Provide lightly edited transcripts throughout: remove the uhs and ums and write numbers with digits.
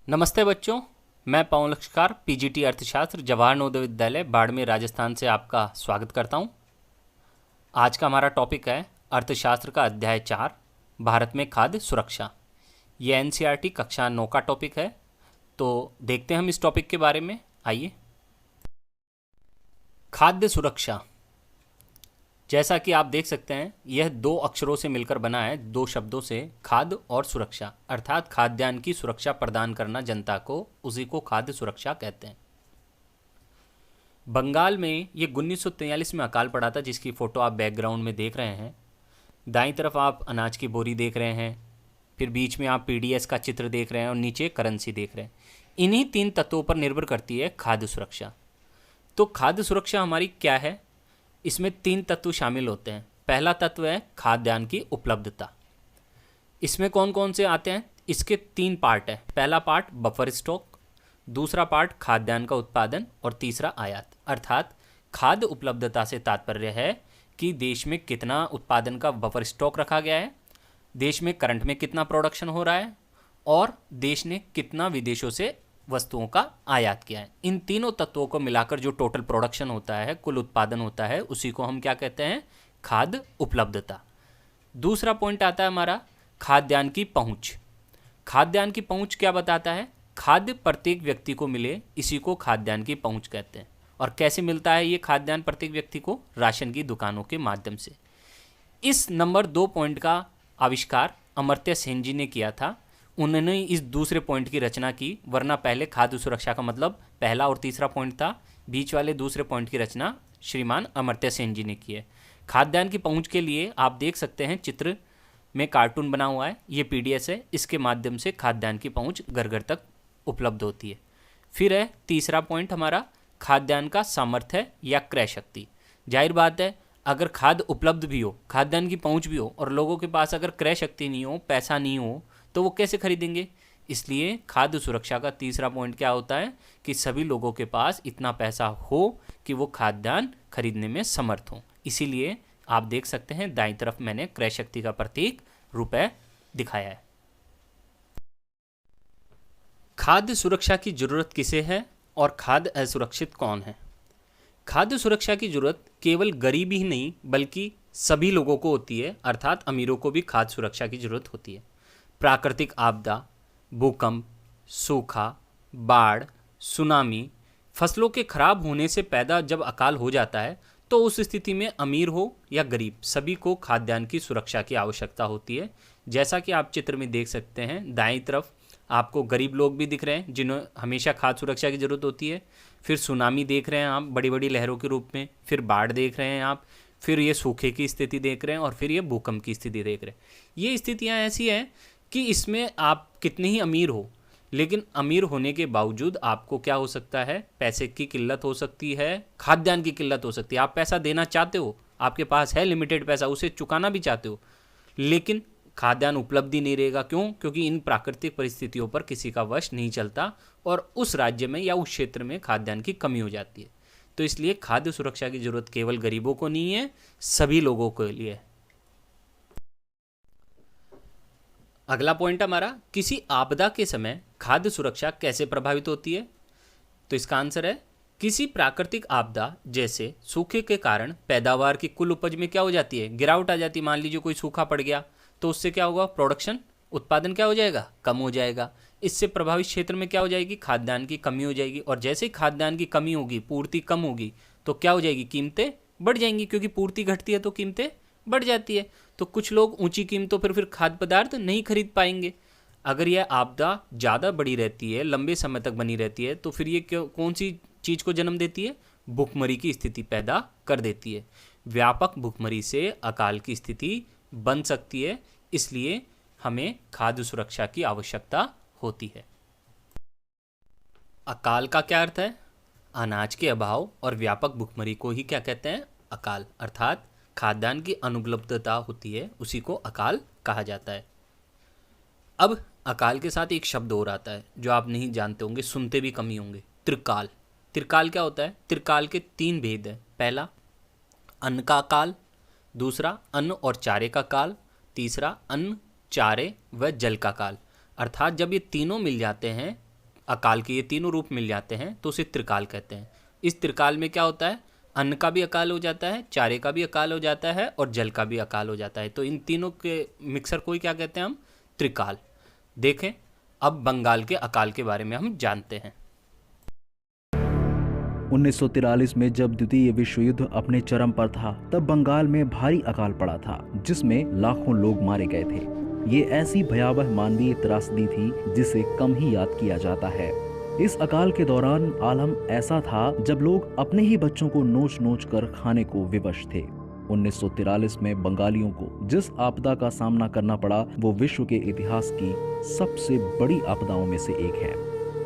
नमस्ते बच्चों, मैं पवन लक्ष्कार पीजीटी अर्थशास्त्र जवाहर नवोदय विद्यालय बाड़मेर राजस्थान से आपका स्वागत करता हूं। आज का हमारा टॉपिक है अर्थशास्त्र का अध्याय 4 भारत में खाद्य सुरक्षा। ये एनसीईआरटी कक्षा 9 का टॉपिक है। तो देखते हैं हम इस टॉपिक के बारे में। आइए। खाद्य सुरक्षा, जैसा कि आप देख सकते हैं, यह दो अक्षरों से मिलकर बना है, दो शब्दों से, खाद्य और सुरक्षा, अर्थात खाद्यान्न की सुरक्षा प्रदान करना जनता को, उसी को खाद्य सुरक्षा कहते हैं। बंगाल में ये 1943 में अकाल पड़ा था, जिसकी फ़ोटो आप बैकग्राउंड में देख रहे हैं। दाईं तरफ आप अनाज की बोरी देख रहे हैं, फिर बीच में आप पीडीएस का चित्र देख रहे हैं और नीचे करेंसी देख रहे हैं। इन्हीं तीन तत्वों पर निर्भर करती है खाद्य सुरक्षा। तो खाद्य सुरक्षा हमारी क्या है? इसमें तीन तत्व शामिल होते हैं। पहला तत्व है खाद्यान्न की उपलब्धता। इसमें कौन कौन से आते हैं? इसके तीन पार्ट है। पहला पार्ट बफर स्टॉक, दूसरा पार्ट खाद्यान्न का उत्पादन और तीसरा आयात। अर्थात खाद्य उपलब्धता से तात्पर्य है कि देश में कितना उत्पादन का बफर स्टॉक रखा गया है, देश में करंट में कितना प्रोडक्शन हो रहा है और देश ने कितना विदेशों से वस्तुओं का आयात किया है। इन तीनों तत्वों को मिलाकर जो टोटल प्रोडक्शन होता है, कुल उत्पादन होता है, उसी को हम क्या कहते हैं? खाद्य उपलब्धता। दूसरा पॉइंट आता है हमारा खाद्यान्न की पहुंच। खाद्यान्न की पहुंच क्या बताता है? खाद्य प्रत्येक व्यक्ति को मिले, इसी को खाद्यान्न की पहुंच कहते हैं। और कैसे मिलता है ये खाद्यान्न प्रत्येक व्यक्ति को? राशन की दुकानों के माध्यम से। इस नंबर 2 पॉइंट का आविष्कार अमर्त्य सेन जी ने किया था। उन्होंने इस दूसरे पॉइंट की रचना की, वरना पहले खाद्य सुरक्षा का मतलब पहला और तीसरा पॉइंट था। बीच वाले दूसरे पॉइंट की रचना श्रीमान अमर्त्य सेन जी ने की है। खाद्यान्न की पहुंच के लिए आप देख सकते हैं चित्र में कार्टून बना हुआ है, ये पीडीएस है। इसके माध्यम से खाद्यान्न की पहुंच घर घर तक उपलब्ध होती है। फिर है तीसरा पॉइंट हमारा खाद्यान्न का सामर्थ्य या क्रय शक्ति। जाहिर बात है, अगर खाद्य उपलब्ध भी हो, खाद्यान्न की पहुंच भी हो और लोगों के पास अगर क्रय शक्ति नहीं हो, पैसा नहीं हो, तो वो कैसे खरीदेंगे? इसलिए खाद्य सुरक्षा का तीसरा पॉइंट क्या होता है कि सभी लोगों के पास इतना पैसा हो कि वो खाद्यान्न खरीदने में समर्थ हो। इसीलिए आप देख सकते हैं दाईं तरफ मैंने क्रय शक्ति का प्रतीक रुपए दिखाया है। खाद्य सुरक्षा की जरूरत किसे है और खाद्य असुरक्षित कौन है? खाद्य सुरक्षा की जरूरत केवल गरीब ही नहीं बल्कि सभी लोगों को होती है, अर्थात अमीरों को भी खाद्य सुरक्षा की जरूरत होती है। प्राकृतिक आपदा, भूकंप, सूखा, बाढ़, सुनामी, फसलों के खराब होने से पैदा जब अकाल हो जाता है, तो उस स्थिति में अमीर हो या गरीब, सभी को खाद्यान्न की सुरक्षा की आवश्यकता होती है। जैसा कि आप चित्र में देख सकते हैं, दाईं तरफ आपको गरीब लोग भी दिख रहे हैं जिन्हें हमेशा खाद्य सुरक्षा की जरूरत होती है। फिर सुनामी देख रहे हैं आप, बड़ी बड़ी लहरों के रूप में। फिर बाढ़ देख रहे हैं आप, फिर ये सूखे की स्थिति देख रहे हैं और फिर ये भूकंप की स्थिति देख रहे हैं। ये स्थितियाँ ऐसी हैं कि इसमें आप कितने ही अमीर हो, लेकिन अमीर होने के बावजूद आपको क्या हो सकता है? पैसे की किल्लत हो सकती है, खाद्यान्न की किल्लत हो सकती है। आप पैसा देना चाहते हो, आपके पास है लिमिटेड पैसा, उसे चुकाना भी चाहते हो, लेकिन खाद्यान्न उपलब्ध ही नहीं रहेगा। क्यों? क्योंकि इन प्राकृतिक परिस्थितियों पर किसी का वश नहीं चलता और उस राज्य में या उस क्षेत्र में खाद्यान्न की कमी हो जाती है। तो इसलिए खाद्य सुरक्षा की जरूरत केवल गरीबों को नहीं है, सभी लोगों के लिए है। अगला पॉइंट हमारा, किसी आपदा के समय खाद्य सुरक्षा कैसे प्रभावित होती है? तो इसका आंसर है किसी प्राकृतिक आपदा जैसे सूखे के कारण पैदावार की कुल उपज में क्या हो जाती है? गिरावट आ जाती है। मान लीजिए कोई सूखा पड़ गया, तो उससे क्या होगा? प्रोडक्शन, उत्पादन क्या हो जाएगा? कम हो जाएगा। इससे प्रभावित क्षेत्र में क्या हो जाएगी? खाद्यान्न की कमी हो जाएगी। और जैसे ही खाद्यान्न की कमी होगी, पूर्ति कम होगी, तो क्या हो जाएगी? कीमतें बढ़ जाएंगी, क्योंकि पूर्ति घटती है तो कीमतें बढ़ जाती है। तो कुछ लोग ऊंची कीमतों पर फिर खाद्य पदार्थ नहीं खरीद पाएंगे। अगर यह आपदा ज़्यादा बड़ी रहती है, लंबे समय तक बनी रहती है, तो फिर ये कौन सी चीज़ को जन्म देती है? भुखमरी की स्थिति पैदा कर देती है। व्यापक भुखमरी से अकाल की स्थिति बन सकती है। इसलिए हमें खाद्य सुरक्षा की आवश्यकता होती है। अकाल का क्या अर्थ है? अनाज के अभाव और व्यापक भुखमरी को ही क्या कहते हैं? अकाल। अर्थात खाद्यान्न की अनुपलब्धता होती है, उसी को अकाल कहा जाता है। अब अकाल के साथ एक शब्द और आता है जो आप नहीं जानते होंगे, सुनते भी कम ही होंगे, त्रिकाल। त्रिकाल क्या होता है? त्रिकाल के 3 भेद हैं। पहला अन्न का काल, दूसरा अन्न और चारे का काल, तीसरा अन्न, चारे व जल का काल। अर्थात जब ये तीनों मिल जाते हैं अकाल के ये तीनों रूप मिल जाते हैं तो उसे त्रिकाल कहते हैं। इस त्रिकाल में क्या होता है, अन्न का भी अकाल हो जाता है, चारे का भी अकाल हो जाता है और जल का भी अकाल हो जाता है। तो इन तीनों के मिक्सर को ही क्या कहते हैं हम, त्रिकाल। देखें अब बंगाल के अकाल के बारे में हम जानते हैं। 1943 में जब द्वितीय विश्व युद्ध अपने चरम पर था, तब बंगाल में भारी अकाल पड़ा था जिसमें लाखों लोग मारे गए थे। ये ऐसी भयावह मानवीय त्रासदी थी जिसे कम ही याद किया जाता है। इस अकाल के दौरान आलम ऐसा था जब लोग अपने ही बच्चों को नोच नोच कर खाने को विवश थे। 1943 में बंगालियों को जिस आपदा का सामना करना पड़ा वो विश्व के इतिहास की सबसे बड़ी आपदाओं में से एक है।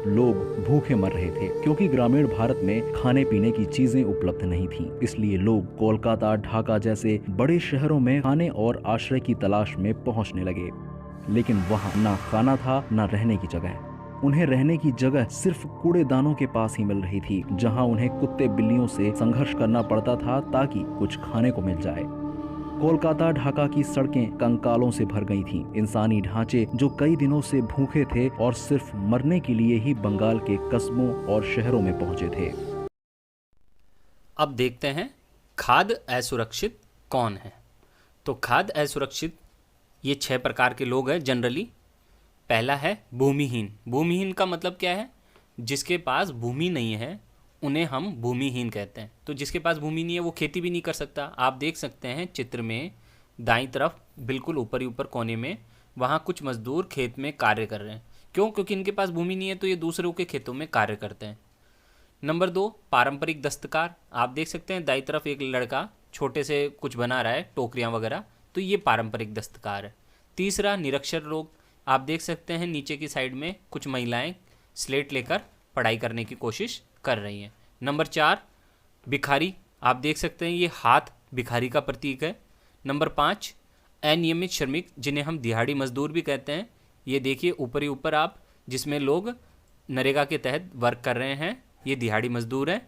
लोग भूखे मर रहे थे क्योंकि ग्रामीण भारत में खाने पीने की चीजें उपलब्ध नहीं थीं। इसलिए लोग कोलकाता, ढाका जैसे बड़े शहरों में खाने और आश्रय की तलाश में पहुंचने लगे। लेकिन वहां ना खाना था ना रहने की जगह। उन्हें रहने की जगह सिर्फ कूड़ेदानों के पास ही मिल रही थी, जहां उन्हें कुत्ते बिल्लियों से संघर्ष करना पड़ता था ताकि कुछ खाने को मिल जाए। कोलकाता, ढाका की सड़कें कंकालों से भर गई थीं। इंसानी ढांचे जो कई दिनों से भूखे थे और सिर्फ मरने के लिए ही बंगाल के कस्बों और शहरों में पहुंचे थे। अब देखते हैं खाद्य असुरक्षित कौन है। तो खाद्य असुरक्षित ये 6 प्रकार के लोग हैं जनरली। पहला है भूमिहीन। भूमिहीन का मतलब क्या है, जिसके पास भूमि नहीं है उन्हें हम भूमिहीन कहते हैं। तो जिसके पास भूमि नहीं है वो खेती भी नहीं कर सकता। आप देख सकते हैं चित्र में दाईं तरफ बिल्कुल ऊपर ही ऊपर कोने में, वहाँ कुछ मजदूर खेत में कार्य कर रहे हैं। क्यों? क्योंकि इनके पास भूमि नहीं है तो ये दूसरों के खेतों में कार्य करते हैं। नंबर 2 पारंपरिक दस्तकार। आप देख सकते हैं दाईं तरफ एक लड़का छोटे से कुछ बना रहा है, टोकरियाँ वगैरह, तो ये पारंपरिक दस्तकार है। तीसरा निरक्षर लोग। आप देख सकते हैं नीचे की साइड में कुछ महिलाएं स्लेट लेकर पढ़ाई करने की कोशिश कर रही हैं। नंबर 4 भिखारी। आप देख सकते हैं ये हाथ भिखारी का प्रतीक है। नंबर 5 अनियमित श्रमिक, जिन्हें हम दिहाड़ी मजदूर भी कहते हैं। ये देखिए ऊपर ही ऊपर आप, जिसमें लोग नरेगा के तहत वर्क कर रहे हैं, ये दिहाड़ी मजदूर हैं।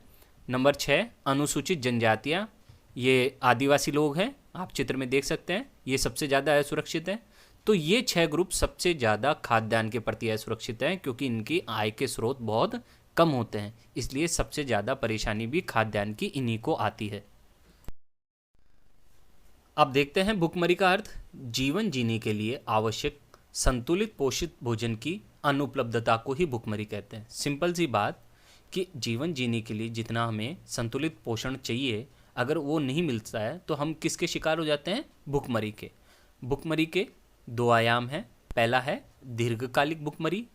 नंबर 6 अनुसूचित जनजातियाँ, ये आदिवासी लोग हैं। आप चित्र में देख सकते हैं ये सबसे ज़्यादा असुरक्षित है। तो ये 6 ग्रुप सबसे ज़्यादा खाद्यान्न के प्रति असुरक्षित हैं क्योंकि इनकी आय के स्रोत बहुत कम होते हैं, इसलिए सबसे ज़्यादा परेशानी भी खाद्यान्न की इन्हीं को आती है। अब देखते हैं भुखमरी का अर्थ। जीवन जीने के लिए आवश्यक संतुलित पोषित भोजन की अनुपलब्धता को ही भुखमरी कहते हैं। सिंपल सी बात कि जीवन जीने के लिए जितना हमें संतुलित पोषण चाहिए, अगर वो नहीं मिलता है तो हम किसके शिकार हो जाते हैं? भुखमरी के। भुखमरी के 2 आयाम हैं। पहला है दीर्घकालिक भुखमरी।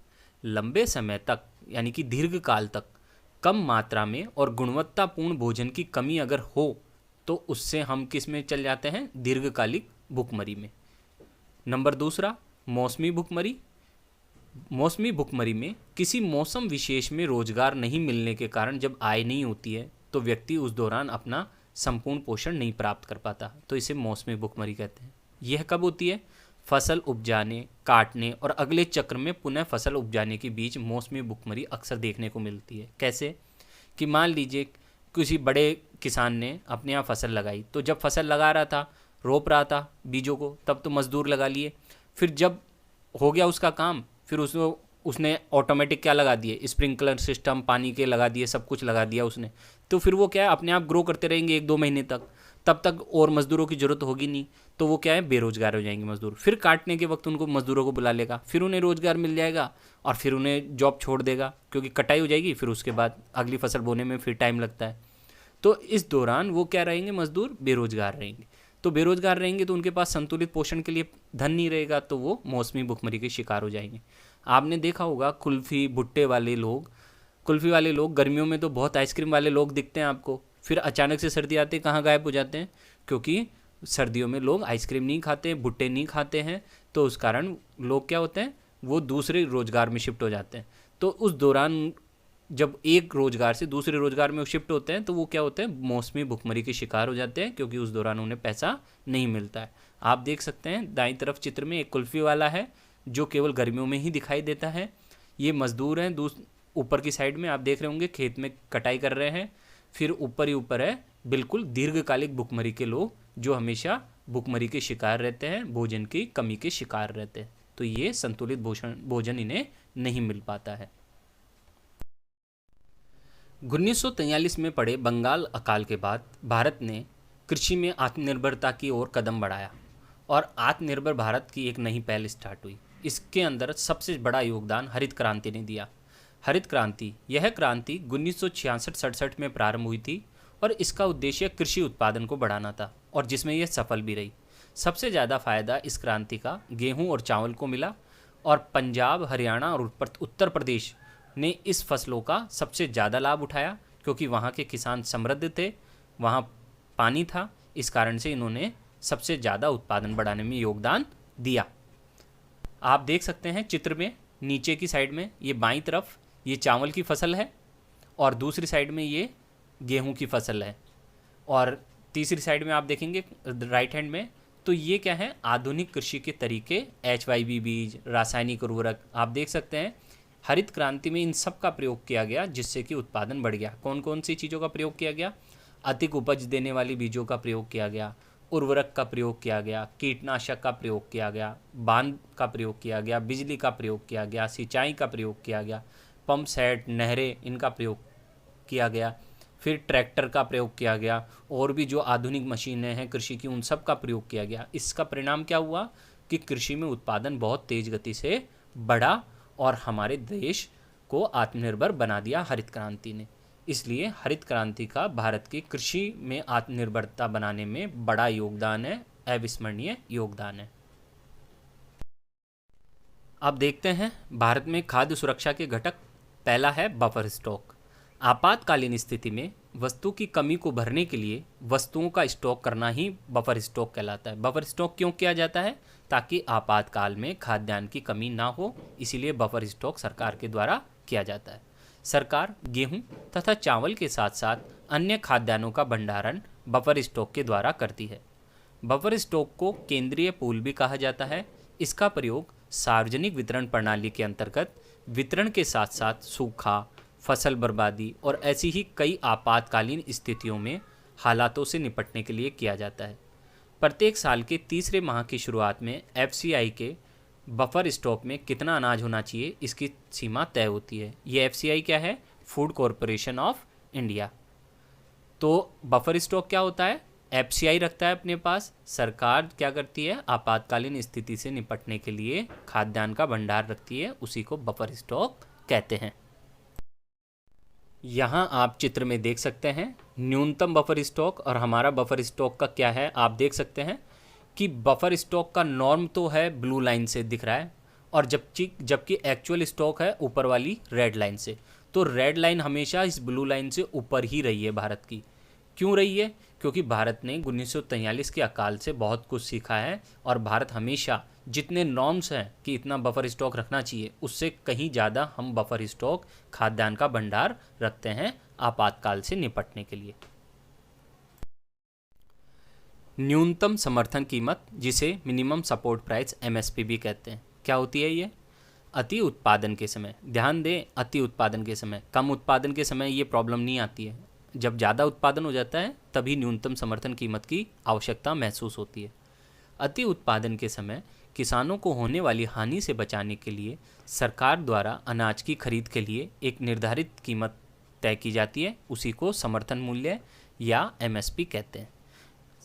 लंबे समय तक यानी कि दीर्घ काल तक कम मात्रा में और गुणवत्तापूर्ण भोजन की कमी अगर हो तो उससे हम किस में चल जाते हैं? दीर्घकालिक भुखमरी में। नंबर 2 मौसमी भुखमरी। मौसमी भुखमरी में किसी मौसम विशेष में रोजगार नहीं मिलने के कारण जब आय नहीं होती है तो व्यक्ति उस दौरान अपना संपूर्ण पोषण नहीं प्राप्त कर पाता, तो इसे मौसमी भुखमरी कहते हैं। यह कब होती है? फसल उपजाने, काटने और अगले चक्र में पुनः फसल उपजाने के बीच मौसमी भुखमरी अक्सर देखने को मिलती है। कैसे? कि मान लीजिए किसी बड़े किसान ने अपने यहाँ फसल लगाई, तो जब फसल लगा रहा था, रोप रहा था बीजों को, तब तो मजदूर लगा लिए। फिर जब हो गया उसका काम, फिर उसने ऑटोमेटिक क्या लगा दिए? स्प्रिंकलर सिस्टम, पानी के लगा दिए, सब कुछ लगा दिया उसने। तो फिर वो क्या है, अपने आप ग्रो करते रहेंगे 1-2 महीने तक, तब तक और मजदूरों की ज़रूरत होगी नहीं, तो वो क्या है, बेरोजगार हो जाएंगे मजदूर। फिर काटने के वक्त उनको मजदूरों को बुला लेगा, फिर उन्हें रोजगार मिल जाएगा और फिर उन्हें जॉब छोड़ देगा क्योंकि कटाई हो जाएगी, फिर उसके बाद अगली फसल बोने में फिर टाइम लगता है। तो इस दौरान वो क्या रहेंगे? मजदूर बेरोजगार रहेंगे। तो बेरोजगार रहेंगे तो उनके पास संतुलित पोषण के लिए धन नहीं रहेगा, तो वो मौसमी भुखमरी के शिकार हो जाएंगे। आपने देखा होगा कुल्फ़ी भुट्टे वाले लोग, कुल्फ़ी वाले लोग गर्मियों में तो बहुत आइसक्रीम वाले लोग दिखते हैं आपको, फिर अचानक से सर्दी आते कहाँ गायब हो जाते हैं? क्योंकि सर्दियों में लोग आइसक्रीम नहीं खाते, भुट्टे नहीं खाते हैं, तो उस कारण लोग क्या होते हैं, वो दूसरे रोज़गार में शिफ्ट हो जाते हैं। तो उस दौरान जब एक रोज़गार से दूसरे रोज़गार में शिफ्ट होते हैं तो वो क्या होते हैं? मौसमी भुखमरी के शिकार हो जाते हैं क्योंकि उस दौरान उन्हें पैसा नहीं मिलता है। आप देख सकते हैं दाईं तरफ चित्र में एक कुल्फ़ी वाला है जो केवल गर्मियों में ही दिखाई देता है। ये मजदूर हैं, ऊपर की साइड में आप देख रहे होंगे खेत में कटाई कर रहे हैं। फिर ऊपर ही ऊपर है बिल्कुल दीर्घकालिक भुखमरी के लोग जो हमेशा भुखमरी के शिकार रहते हैं, भोजन की कमी के शिकार रहते हैं। तो ये संतुलित भोजन इन्हें नहीं मिल पाता है। 1943 में पड़े बंगाल अकाल के बाद भारत ने कृषि में आत्मनिर्भरता की ओर कदम बढ़ाया और आत्मनिर्भर भारत की एक नई पहल स्टार्ट हुई। इसके अंदर सबसे बड़ा योगदान हरित क्रांति ने दिया। हरित क्रांति, यह क्रांति 1966-67 में प्रारंभ हुई थी और इसका उद्देश्य कृषि उत्पादन को बढ़ाना था और जिसमें यह सफल भी रही। सबसे ज़्यादा फायदा इस क्रांति का गेहूं और चावल को मिला और पंजाब, हरियाणा और उत्तर प्रदेश ने इस फसलों का सबसे ज़्यादा लाभ उठाया क्योंकि वहाँ के किसान समृद्ध थे, वहाँ पानी था। इस कारण से इन्होंने सबसे ज़्यादा उत्पादन बढ़ाने में योगदान दिया। आप देख सकते हैं चित्र में नीचे की साइड में ये बाईं तरफ ये चावल की फसल है और दूसरी साइड में ये गेहूं की फसल है और तीसरी साइड में आप देखेंगे राइट हैंड में तो ये क्या है, आधुनिक कृषि के तरीके, HYB बीज, रासायनिक उर्वरक। आप देख सकते हैं हरित क्रांति में इन सब का प्रयोग किया गया जिससे कि उत्पादन बढ़ गया। कौन कौन सी चीज़ों का प्रयोग किया गया? अधिक उपज देने वाली बीजों का प्रयोग किया गया, उर्वरक का प्रयोग किया गया, कीटनाशक का प्रयोग किया गया, बांध का प्रयोग किया गया, बिजली का प्रयोग किया गया, सिंचाई का प्रयोग किया गया, पंप सेट, नहरें, इनका प्रयोग किया गया, फिर ट्रैक्टर का प्रयोग किया गया और भी जो आधुनिक मशीनें हैं कृषि की उन सब का प्रयोग किया गया। इसका परिणाम क्या हुआ कि कृषि में उत्पादन बहुत तेज़ गति से बढ़ा और हमारे देश को आत्मनिर्भर बना दिया हरित क्रांति ने। इसलिए हरित क्रांति का भारत की कृषि में आत्मनिर्भरता बनाने में बड़ा योगदान है, अविस्मरणीय योगदान है। अब देखते हैं भारत में खाद्य सुरक्षा के घटक। पहला है बफर स्टॉक। आपातकालीन स्थिति में वस्तु की कमी को भरने के लिए वस्तुओं का स्टॉक करना ही बफर स्टॉक कहलाता है। बफर स्टॉक क्यों किया जाता है? ताकि आपातकाल में खाद्यान्न की कमी ना हो, इसीलिए बफर स्टॉक सरकार के द्वारा किया जाता है। सरकार गेहूं तथा चावल के साथ साथ अन्य खाद्यान्नों का भंडारण बफर स्टॉक के द्वारा करती है। बफर स्टॉक को केंद्रीय पूल भी कहा जाता है। इसका प्रयोग सार्वजनिक वितरण प्रणाली के अंतर्गत वितरण के साथ साथ सूखा, फसल बर्बादी और ऐसी ही कई आपातकालीन स्थितियों में हालातों से निपटने के लिए किया जाता है। प्रत्येक साल के तीसरे माह की शुरुआत में FCI के बफर स्टॉक में कितना अनाज होना चाहिए इसकी सीमा तय होती है। ये FCI क्या है? Food corporation of India. तो बफर स्टॉक क्या होता है? FCI रखता है अपने पास। सरकार क्या करती है? आपातकालीन स्थिति से निपटने के लिए खाद्यान्न का भंडार रखती है, उसी को बफर स्टॉक कहते हैं। यहाँ आप चित्र में देख सकते हैं न्यूनतम बफर स्टॉक और हमारा बफर स्टॉक का क्या है। आप देख सकते हैं कि बफर स्टॉक का नॉर्म तो है ब्लू लाइन से दिख रहा है और जबकि एक्चुअल स्टॉक है ऊपर वाली रेड लाइन से। तो रेड लाइन हमेशा इस ब्लू लाइन से ऊपर ही रही है भारत की। क्यों रही है? क्योंकि भारत ने 1943 के अकाल से बहुत कुछ सीखा है और भारत हमेशा जितने नॉर्म्स हैं कि इतना बफर स्टॉक रखना चाहिए उससे कहीं ज़्यादा हम बफर स्टॉक खाद्यान्न का भंडार रखते हैं आपातकाल से निपटने के लिए। न्यूनतम समर्थन कीमत, जिसे मिनिमम सपोर्ट प्राइस MSP भी कहते हैं, क्या होती है ये? अति उत्पादन के समय, ध्यान दें, अति उत्पादन के समय, कम उत्पादन के समय ये प्रॉब्लम नहीं आती है। जब ज़्यादा उत्पादन हो जाता है तभी न्यूनतम समर्थन कीमत की आवश्यकता महसूस होती है। अति उत्पादन के समय किसानों को होने वाली हानि से बचाने के लिए सरकार द्वारा अनाज की खरीद के लिए एक निर्धारित कीमत तय की जाती है, उसी को समर्थन मूल्य या MSP कहते हैं।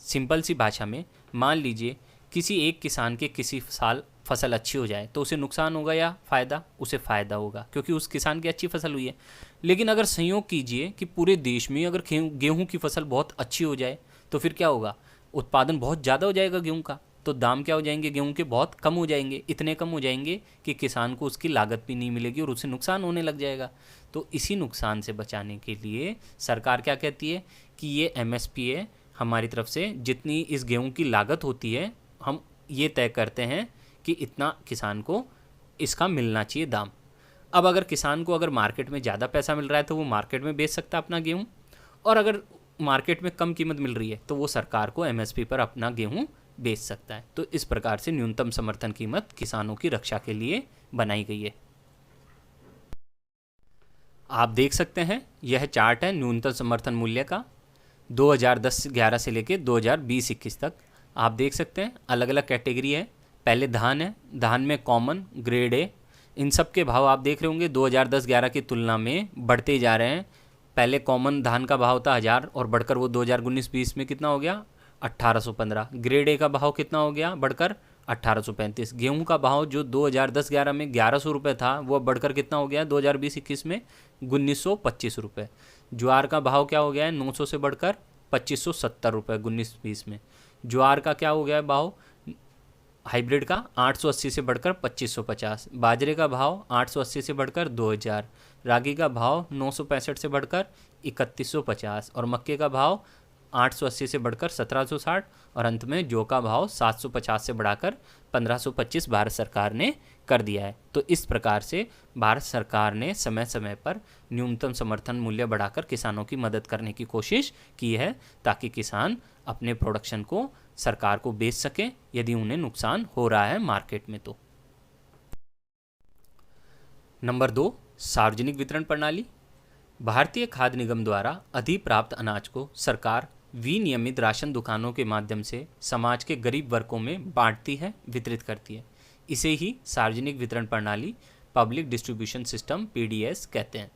सिंपल सी भाषा में मान लीजिए किसी एक किसान के किसी साल फसल अच्छी हो जाए तो उसे नुकसान होगा या फ़ायदा? उसे फ़ायदा होगा क्योंकि उस किसान की अच्छी फसल हुई है। लेकिन अगर संयोग कीजिए कि पूरे देश में अगर गेहूं की फसल बहुत अच्छी हो जाए तो फिर क्या होगा? उत्पादन बहुत ज़्यादा हो जाएगा गेहूं का, तो दाम क्या हो जाएंगे गेहूं के? बहुत कम हो जाएंगे। इतने कम हो जाएंगे कि किसान को उसकी लागत भी नहीं मिलेगी और उसे नुकसान होने लग जाएगा। तो इसी नुकसान से बचाने के लिए सरकार क्या कहती है कि ये MSP है हमारी तरफ से, जितनी इस गेहूं की लागत होती है हम ये तय करते हैं कि इतना किसान को इसका मिलना चाहिए दाम। अब अगर किसान को अगर मार्केट में ज़्यादा पैसा मिल रहा है तो वो मार्केट में बेच सकता है अपना गेहूं, और अगर मार्केट में कम कीमत मिल रही है तो वो सरकार को MSP पर अपना गेहूं बेच सकता है। तो इस प्रकार से न्यूनतम समर्थन कीमत किसानों की रक्षा के लिए बनाई गई है। आप देख सकते हैं यह चार्ट है न्यूनतम समर्थन मूल्य का 2010-11 से लेकर 2020-21 तक। आप देख सकते हैं अलग अलग कैटेगरी है। पहले धान है, धान में कॉमन, ग्रेड A, इन सब के भाव आप देख रहे होंगे 2010-11 की तुलना में बढ़ते जा रहे हैं। पहले कॉमन धान का भाव था 1000 और बढ़कर वो 2019-20 में कितना हो गया 1815। ग्रेड ए का भाव कितना हो गया बढ़कर 1835। गेहूं का भाव जो 2010-11 में 1100 रुपये था वो अब बढ़कर कितना हो गया 2020-21 में 1925 रुपये। ज्वार का भाव क्या हो गया है 900 से बढ़कर 2570 रुपये 19-20 में। ज्वार का क्या हो गया है भाव हाइब्रिड का 880 से बढ़कर 2550। बाजरे का भाव 880 से बढ़कर 2000। रागी का भाव 965 से बढ़कर 3150 और मक्के का भाव 880 से बढ़कर 1760 और अंत में जौ का भाव 750 से बढ़ाकर 1525 भारत सरकार ने कर दिया है। तो इस प्रकार से भारत सरकार ने समय समय पर न्यूनतम समर्थन मूल्य बढ़ाकर किसानों की मदद करने की कोशिश की है ताकि किसान अपने प्रोडक्शन को सरकार को बेच सकें यदि उन्हें नुकसान हो रहा है मार्केट में। तो नंबर 2, सार्वजनिक वितरण प्रणाली। भारतीय खाद्य निगम द्वारा अधिप्राप्त अनाज को सरकार विनियमित राशन दुकानों के माध्यम से समाज के गरीब वर्गों में बांटती है, वितरित करती है। इसे ही सार्वजनिक वितरण प्रणाली पब्लिक डिस्ट्रीब्यूशन सिस्टम पीडीएस कहते हैं।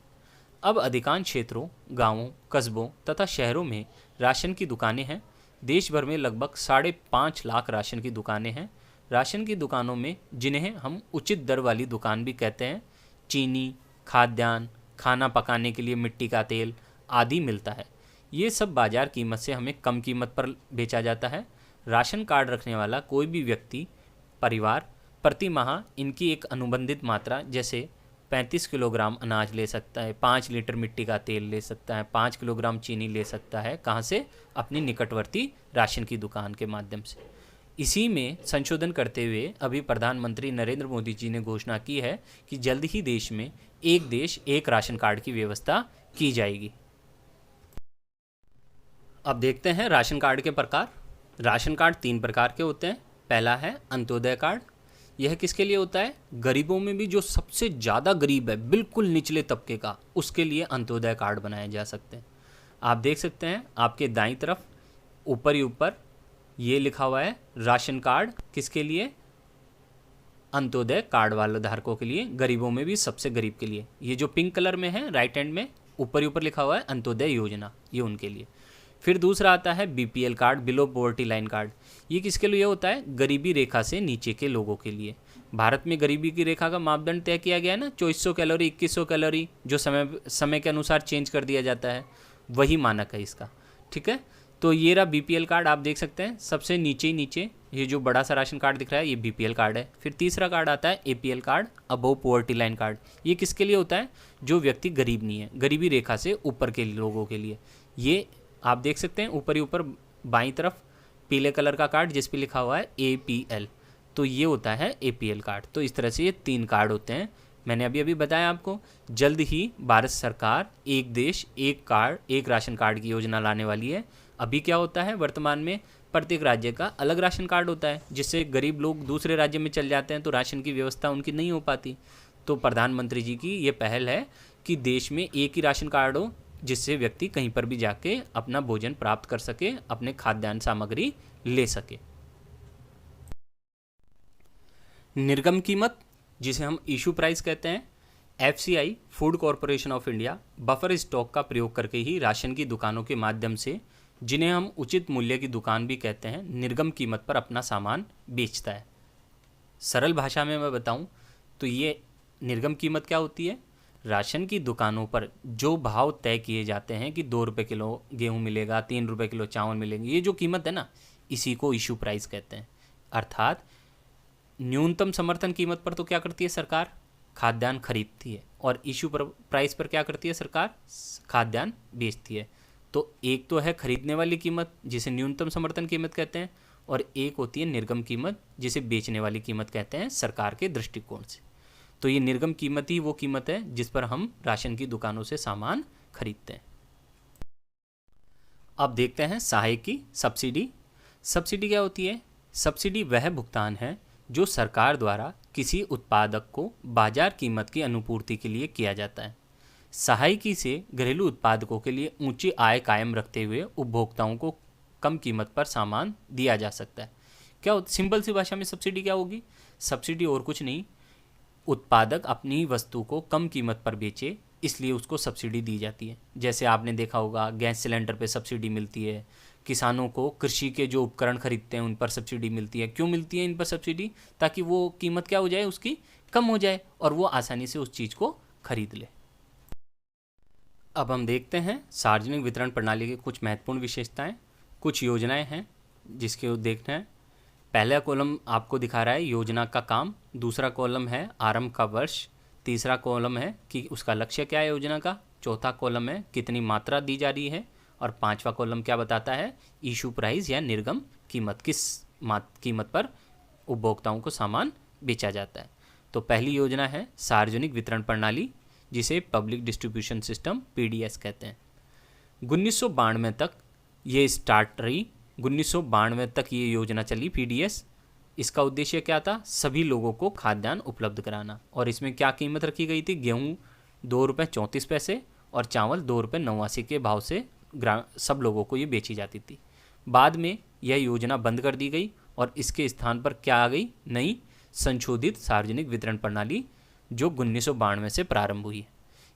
अब अधिकांश क्षेत्रों, गांवों, कस्बों तथा शहरों में राशन की दुकानें हैं। देश भर में लगभग 5.5 लाख राशन की दुकानें हैं। राशन की दुकानों में, जिन्हें हम उचित दर वाली दुकान भी कहते हैं, चीनी, खाद्यान्न, खाना पकाने के लिए मिट्टी का तेल आदि मिलता है। ये सब बाजार कीमत से हमें कम कीमत पर बेचा जाता है। राशन कार्ड रखने वाला कोई भी व्यक्ति, परिवार प्रति माह इनकी एक अनुबंधित मात्रा जैसे 35 किलोग्राम अनाज ले सकता है, 5 लीटर मिट्टी का तेल ले सकता है, 5 किलोग्राम चीनी ले सकता है। कहाँ से? अपनी निकटवर्ती राशन की दुकान के माध्यम से। इसी में संशोधन करते हुए अभी प्रधानमंत्री नरेंद्र मोदी जी ने घोषणा की है कि जल्द ही देश में एक देश एक राशन कार्ड की व्यवस्था की जाएगी। अब देखते हैं राशन कार्ड के प्रकार। राशन कार्ड 3 प्रकार के होते हैं। पहला है अंत्योदय कार्ड। यह किसके लिए होता है? गरीबों में भी जो सबसे ज़्यादा गरीब है, बिल्कुल निचले तबके का, उसके लिए अंत्योदय कार्ड बनाए जा सकते हैं। आप देख सकते हैं आपके दाईं तरफ ऊपर ही ऊपर ये लिखा हुआ है राशन कार्ड किसके लिए? अंत्योदय कार्ड वाले धारकों के लिए, गरीबों में भी सबसे गरीब के लिए। ये जो पिंक कलर में है राइट हैंड में ऊपर ही ऊपर लिखा हुआ है अंत्योदय योजना, ये उनके लिए। फिर दूसरा आता है BPL card, below poverty line card. ये किसके लिए होता है? गरीबी रेखा से नीचे के लोगों के लिए। भारत में गरीबी की रेखा का मापदंड तय किया गया है ना, 2400 कैलोरी, 2100 कैलोरी, जो समय के अनुसार चेंज कर दिया जाता है, वही मानक है इसका। ठीक है, तो ये रहा बीपीएल कार्ड। आप देख सकते हैं सबसे नीचे ही नीचे ये जो बड़ा सा राशन कार्ड दिख रहा है, ये बीपीएल कार्ड है। फिर तीसरा कार्ड आता है APL card, above poverty line card. ये किसके लिए होता है? जो व्यक्ति गरीब नहीं है, गरीबी रेखा से ऊपर के लोगों के लिए। ये आप देख सकते हैं ऊपर ही ऊपर बाईं तरफ पीले कलर का कार्ड जिस पे लिखा हुआ है एपीएल, तो ये होता है एपीएल कार्ड। तो इस तरह से ये 3 कार्ड होते हैं। मैंने अभी बताया आपको, जल्द ही भारत सरकार एक देश एक कार्ड एक राशन कार्ड की योजना लाने वाली है। अभी क्या होता है, वर्तमान में प्रत्येक राज्य का अलग राशन कार्ड होता है, जिससे गरीब लोग दूसरे राज्य में चल जाते हैं तो राशन की व्यवस्था उनकी नहीं हो पाती। तो प्रधानमंत्री जी की ये पहल है कि देश में एक ही राशन कार्ड हो, जिससे व्यक्ति कहीं पर भी जाके अपना भोजन प्राप्त कर सके, अपने खाद्यान्न सामग्री ले सके। निर्गम कीमत, जिसे हम इशू प्राइस कहते हैं, FCI food corporation of India buffer stock का प्रयोग करके ही राशन की दुकानों के माध्यम से, जिन्हें हम उचित मूल्य की दुकान भी कहते हैं, निर्गम कीमत पर अपना सामान बेचता है। सरल भाषा में मैं बताऊं तो ये निर्गम कीमत क्या होती है? राशन की दुकानों पर जो भाव तय किए जाते हैं कि 2 रुपये किलो गेहूँ मिलेगा, 3 रुपये किलो चावल मिलेंगे, ये जो कीमत है ना, इसी को इशू प्राइस कहते हैं। अर्थात न्यूनतम समर्थन कीमत पर तो क्या करती है सरकार? खाद्यान्न खरीदती है, और इशू प्राइस पर क्या करती है सरकार? खाद्यान्न बेचती है। तो एक तो है खरीदने वाली कीमत, जिसे न्यूनतम समर्थन कीमत कहते हैं, और एक होती है निर्गम कीमत, जिसे बेचने वाली कीमत कहते हैं सरकार के दृष्टिकोण से। तो ये निर्गम कीमत ही वो कीमत है जिस पर हम राशन की दुकानों से सामान खरीदते हैं। अब देखते हैं सहायक की सब्सिडी। सब्सिडी क्या होती है? सब्सिडी वह भुगतान है जो सरकार द्वारा किसी उत्पादक को बाजार कीमत की अनुपूर्ति के लिए किया जाता है। सहायकी से घरेलू उत्पादकों के लिए ऊंची आय कायम रखते हुए उपभोक्ताओं को कम कीमत पर सामान दिया जा सकता है। क्या सिंपल सी भाषा में सब्सिडी क्या होगी? सब्सिडी और कुछ नहीं, उत्पादक अपनी वस्तु को कम कीमत पर बेचे इसलिए उसको सब्सिडी दी जाती है। जैसे आपने देखा होगा गैस सिलेंडर पे सब्सिडी मिलती है, किसानों को कृषि के जो उपकरण खरीदते हैं उन पर सब्सिडी मिलती है। क्यों मिलती है इन पर सब्सिडी? ताकि वो कीमत क्या हो जाए, उसकी कम हो जाए और वो आसानी से उस चीज़ को खरीद ले। अब हम देखते हैं सार्वजनिक वितरण प्रणाली की कुछ महत्वपूर्ण विशेषताएं, कुछ योजनाएं हैं जिसके देखना है। पहला कॉलम आपको दिखा रहा है योजना का काम, दूसरा कॉलम है आरंभ का वर्ष, तीसरा कॉलम है कि उसका लक्ष्य क्या है योजना का, चौथा कॉलम है कितनी मात्रा दी जा रही है, और पांचवा कॉलम क्या बताता है, इशू प्राइस या निर्गम कीमत, किस कीमत पर उपभोक्ताओं को सामान बेचा जाता है। तो पहली योजना है सार्वजनिक वितरण प्रणाली, जिसे पब्लिक डिस्ट्रीब्यूशन सिस्टम पीडीएस कहते हैं। 1992 तक ये स्टार्ट रही, 1992 तक ये योजना चली पीडीएस। इसका उद्देश्य क्या था, सभी लोगों को खाद्यान्न उपलब्ध कराना। और इसमें क्या कीमत रखी गई थी, गेहूँ ₹2.34 और चावल ₹2.89 के भाव से सब लोगों को ये बेची जाती थी। बाद में यह योजना बंद कर दी गई और इसके स्थान पर क्या आ गई, नई संशोधित सार्वजनिक वितरण प्रणाली जो 1992 से प्रारंभ हुई है।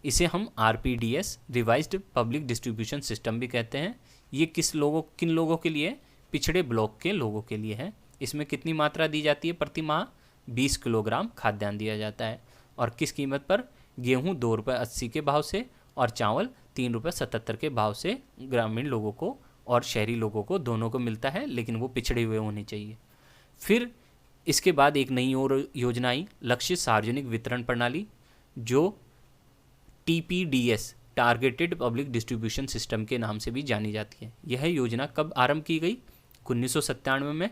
इसे हम आरपीडीएस रिवाइज्ड पब्लिक डिस्ट्रीब्यूशन सिस्टम भी कहते हैं। ये किन लोगों के लिए, पिछड़े ब्लॉक के लोगों के लिए है। इसमें कितनी मात्रा दी जाती है, प्रति माह 20 किलोग्राम खाद्यान्न दिया जाता है। और किस कीमत पर, गेहूँ ₹2.80 के भाव से और चावल ₹3.77 के भाव से ग्रामीण लोगों को और शहरी लोगों को दोनों को मिलता है, लेकिन वो पिछड़े हुए होने चाहिए। फिर इसके बाद एक नई और योजना आई, लक्ष्य सार्वजनिक वितरण प्रणाली, जो TPDS targeted public distribution system के नाम से भी जानी जाती है। यह योजना कब आरंभ की गई, 1997 में।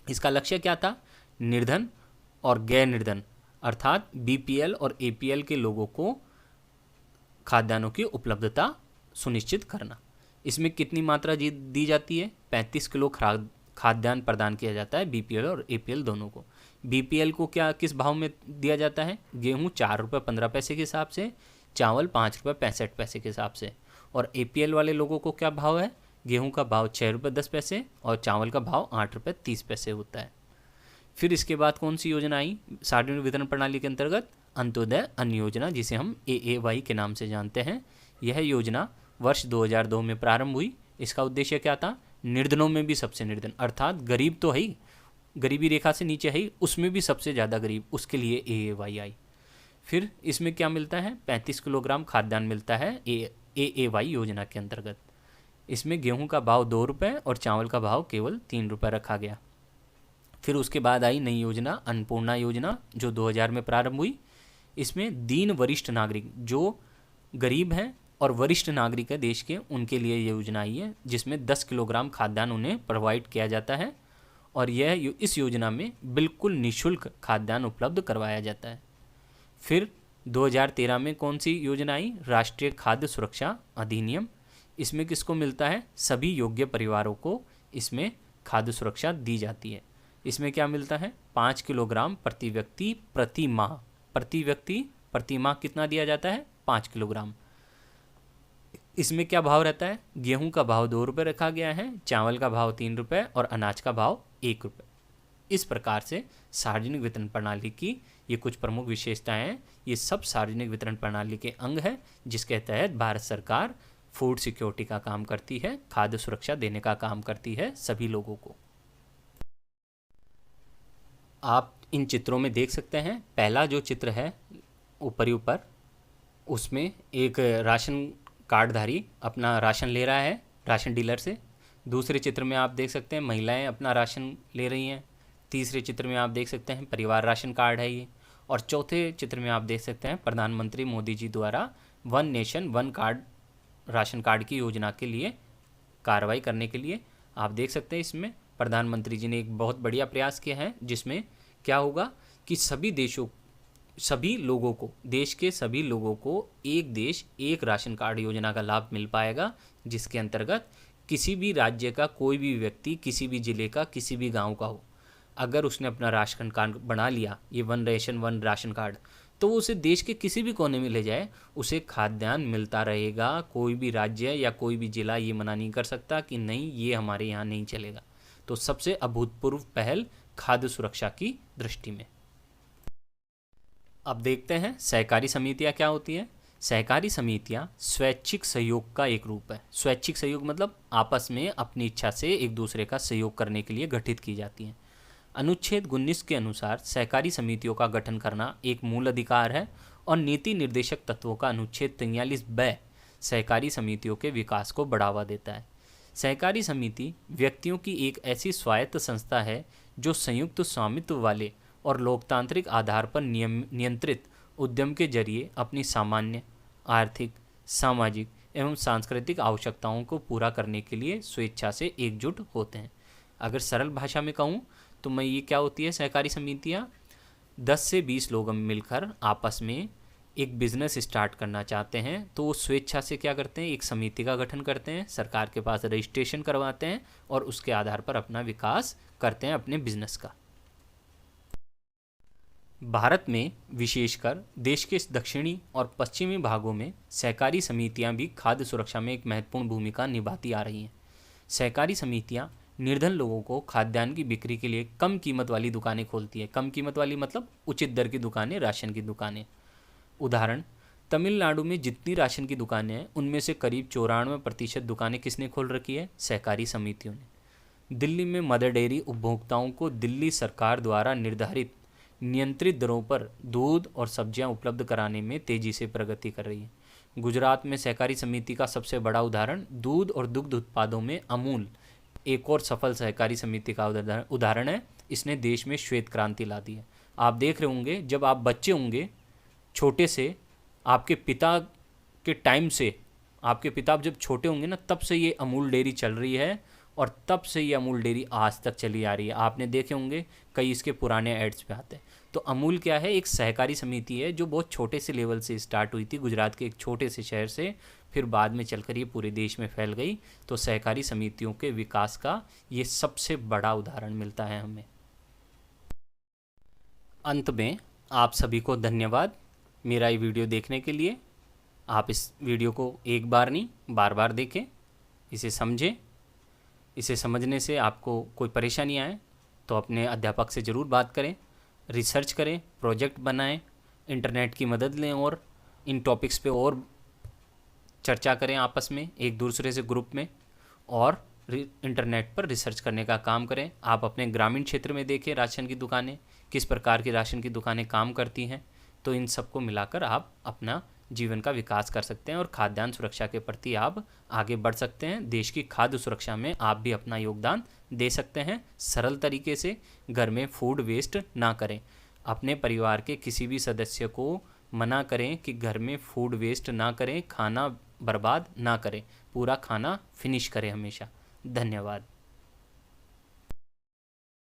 इसका लक्ष्य क्या था, निर्धन और गैर निर्धन अर्थात बीपीएल और एपीएल के लोगों को खाद्यान्नों की उपलब्धता सुनिश्चित करना। इसमें कितनी मात्रा दी जाती है, 35 किलो खाद्यान्न प्रदान किया जाता है बीपीएल और एपीएल दोनों को। बीपीएल को क्या किस भाव में दिया जाता है, गेहूँ ₹4.15 के हिसाब से, चावल ₹5.65 के हिसाब से। और एपीएल वाले लोगों को क्या भाव है, गेहूं का भाव ₹6.10 और चावल का भाव ₹8.30 होता है। फिर इसके बाद कौन सी योजना आई सार्वजनिक वितरण प्रणाली के अंतर्गत, अंत्योदय अन्न योजना, जिसे हम एएवाई के नाम से जानते हैं। यह योजना वर्ष 2002 में प्रारंभ हुई। इसका उद्देश्य क्या था, निर्धनों में भी सबसे निर्धन अर्थात गरीब तो है ही, गरीबी रेखा से नीचे है ही, उसमें भी सबसे ज़्यादा गरीब, उसके लिए एएवाई आई। फिर इसमें क्या मिलता है, 35 किलोग्राम खाद्यान्न मिलता है एएवाई योजना के अंतर्गत। इसमें गेहूं का भाव ₹2 और चावल का भाव केवल ₹3 रखा गया। फिर उसके बाद आई नई योजना अन्नपूर्णा योजना, जो 2000 में प्रारंभ हुई। इसमें दीन वरिष्ठ नागरिक जो गरीब हैं और वरिष्ठ नागरिक है देश के, उनके लिए ये योजना आई है, जिसमें 10 किलोग्राम खाद्यान्न उन्हें प्रोवाइड किया जाता है। और यह इस योजना में बिल्कुल निःशुल्क खाद्यान्न उपलब्ध करवाया जाता है। फिर 2013 में कौन सी योजना आई, राष्ट्रीय खाद्य सुरक्षा अधिनियम। इसमें किसको मिलता है, सभी योग्य परिवारों को इसमें खाद्य सुरक्षा दी जाती है। इसमें क्या मिलता है, 5 किलोग्राम प्रति व्यक्ति प्रति माह, प्रति व्यक्ति प्रति माह कितना दिया जाता है, 5 किलोग्राम। इसमें क्या भाव रहता है, गेहूं का भाव ₹2 रखा गया है, चावल का भाव ₹3 और अनाज का भाव ₹1। इस प्रकार से सार्वजनिक वितरण प्रणाली की ये कुछ प्रमुख विशेषताएं हैं। ये सब सार्वजनिक वितरण प्रणाली के अंग है, जिसके तहत भारत सरकार फूड सिक्योरिटी का काम करती है, खाद्य सुरक्षा देने का काम करती है सभी लोगों को। आप इन चित्रों में देख सकते हैं, पहला जो चित्र है ऊपर उसमें एक राशन कार्डधारी अपना राशन ले रहा है राशन डीलर से। दूसरे चित्र में आप देख सकते हैं महिलाएं अपना राशन ले रही हैं। तीसरे चित्र में आप देख सकते हैं परिवार राशन कार्ड है ये। और चौथे चित्र में आप देख सकते हैं प्रधानमंत्री मोदी जी द्वारा one nation one card ration card की योजना के लिए कार्रवाई करने के लिए आप देख सकते हैं इसमें प्रधानमंत्री जी ने एक बहुत बढ़िया प्रयास किया है, जिसमें क्या होगा कि सभी लोगों को, देश के सभी लोगों को एक देश एक राशन कार्ड योजना का लाभ मिल पाएगा, जिसके अंतर्गत किसी भी राज्य का कोई भी व्यक्ति, किसी भी जिले का, किसी भी गांव का हो, अगर उसने अपना राशन कार्ड बना लिया, ये one nation one ration card, तो उसे देश के किसी भी कोने में ले जाए उसे खाद्यान्न मिलता रहेगा। कोई भी राज्य या कोई भी जिला ये मना नहीं कर सकता कि नहीं ये हमारे यहाँ नहीं चलेगा। तो सबसे अभूतपूर्व पहल खाद्य सुरक्षा की दृष्टि में। अब देखते हैं सहकारी समितियाँ क्या होती हैं। सहकारी समितियां स्वैच्छिक सहयोग का एक रूप है। स्वैच्छिक सहयोग मतलब आपस में अपनी इच्छा से एक दूसरे का सहयोग करने के लिए गठित की जाती हैं। अनुच्छेद 19 के अनुसार सहकारी समितियों का गठन करना एक मूल अधिकार है और नीति निर्देशक तत्वों का अनुच्छेद 43(ब) सहकारी समितियों के विकास को बढ़ावा देता है। सहकारी समिति व्यक्तियों की एक ऐसी स्वायत्त संस्था है जो संयुक्त स्वामित्व वाले और लोकतांत्रिक आधार पर नियंत्रित उद्यम के जरिए अपनी सामान्य आर्थिक, सामाजिक एवं सांस्कृतिक आवश्यकताओं को पूरा करने के लिए स्वेच्छा से एकजुट होते हैं। अगर सरल भाषा में कहूँ तो मैं ये क्या होती है, सहकारी समितियाँ 10 से 20 लोग मिलकर आपस में एक बिजनेस स्टार्ट करना चाहते हैं तो वो स्वेच्छा से क्या करते हैं, एक समिति का गठन करते हैं, सरकार के पास रजिस्ट्रेशन करवाते हैं और उसके आधार पर अपना विकास करते हैं अपने बिजनेस का। भारत में विशेषकर देश के दक्षिणी और पश्चिमी भागों में सहकारी समितियां भी खाद्य सुरक्षा में एक महत्वपूर्ण भूमिका निभाती आ रही हैं। सहकारी समितियां निर्धन लोगों को खाद्यान्न की बिक्री के लिए कम कीमत वाली दुकानें खोलती है। कम कीमत वाली मतलब उचित दर की दुकानें, राशन की दुकानें। उदाहरण, तमिलनाडु में जितनी राशन की दुकानें हैं उनमें से करीब 94% दुकानें किसने खोल रखी है, सहकारी समितियों ने। दिल्ली में मदर डेयरी उपभोक्ताओं को दिल्ली सरकार द्वारा निर्धारित नियंत्रित दरों पर दूध और सब्जियां उपलब्ध कराने में तेजी से प्रगति कर रही है। गुजरात में सहकारी समिति का सबसे बड़ा उदाहरण दूध और दुग्ध उत्पादों में अमूल एक और सफल सहकारी समिति का उदाहरण है। इसने देश में श्वेत क्रांति ला दी है। आप देख रहे होंगे जब आप बच्चे होंगे छोटे से, आपके पिता के टाइम से, आपके पिता जब छोटे होंगे ना तब से ये अमूल डेयरी चल रही है और तब से ये अमूल डेयरी आज तक चली आ रही है। आपने देखे होंगे कई इसके पुराने एड्स पे आते हैं। तो अमूल क्या है, एक सहकारी समिति है जो बहुत छोटे से लेवल से स्टार्ट हुई थी, गुजरात के एक छोटे से शहर से, फिर बाद में चलकर ये पूरे देश में फैल गई। तो सहकारी समितियों के विकास का ये सबसे बड़ा उदाहरण मिलता है हमें। अंत में आप सभी को धन्यवाद मेरा ये वीडियो देखने के लिए। आप इस वीडियो को एक बार नहीं बार बार देखें, इसे समझें। इसे समझने से आपको कोई परेशानी आए तो अपने अध्यापक से ज़रूर बात करें, रिसर्च करें, प्रोजेक्ट बनाएं, इंटरनेट की मदद लें और इन टॉपिक्स पे और चर्चा करें आपस में एक दूसरे से ग्रुप में, और इंटरनेट पर रिसर्च करने का काम करें। आप अपने ग्रामीण क्षेत्र में देखें राशन की दुकानें, किस प्रकार की राशन की दुकानें काम करती हैं। तो इन सबको मिलाकर आप अपना जीवन का विकास कर सकते हैं और खाद्यान्न सुरक्षा के प्रति आप आगे बढ़ सकते हैं। देश की खाद्य सुरक्षा में आप भी अपना योगदान दे सकते हैं। सरल तरीके से घर में फूड वेस्ट ना करें। अपने परिवार के किसी भी सदस्य को मना करें कि घर में फूड वेस्ट ना करें, खाना बर्बाद ना करें, पूरा खाना फिनिश करें हमेशा। धन्यवाद।